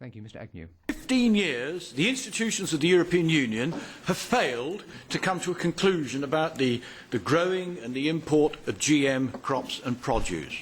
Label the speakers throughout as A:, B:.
A: Thank you, Mr. Agnew.
B: 15 years, the institutions of the European Union have failed to come to a conclusion about the growing and the import of GM crops and produce.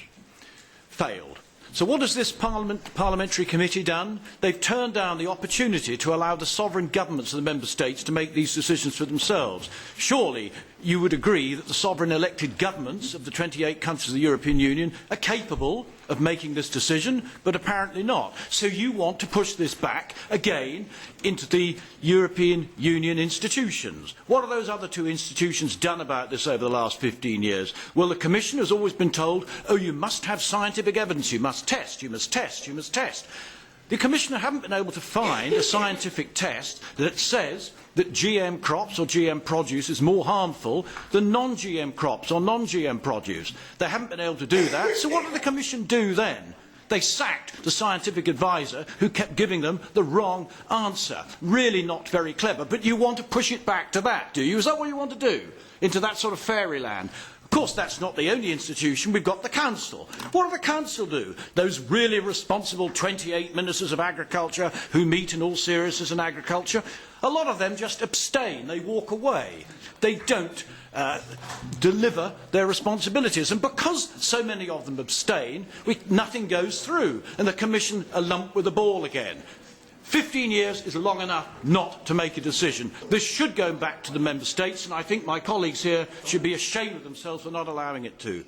B: Failed. So what has this parliamentary committee done? They've turned down the opportunity to allow the sovereign governments of the member states to make these decisions for themselves. Surely you would agree that the sovereign elected governments of the 28 countries of the European Union are capable of making this decision, but apparently not. So you want to push this back again into the European Union institutions. What have those other two institutions done about this over the last 15 years? Well, the Commission has always been told, oh, you must have scientific evidence, you must test, you must test, you must test. The Commissioner haven't been able to find a scientific test that says that GM crops or GM produce is more harmful than non-GM crops or non-GM produce. They haven't been able to do that, so what did the Commission do then? They sacked the scientific advisor who kept giving them the wrong answer. Really not very clever, but you want to push it back to that, do you? Is that what you want to do? Into that sort of fairyland? Of course, that's not the only institution. We've got the Council. What does the Council do? Those really responsible 28 ministers of agriculture who meet in all seriousness in agriculture, a lot of them just abstain. They walk away. They don't deliver their responsibilities. And because so many of them abstain, nothing goes through. And the Commission are lumped with the ball again. 15 years is long enough not to make a decision. This should go back to the Member States, and I think my colleagues here should be ashamed of themselves for not allowing it to.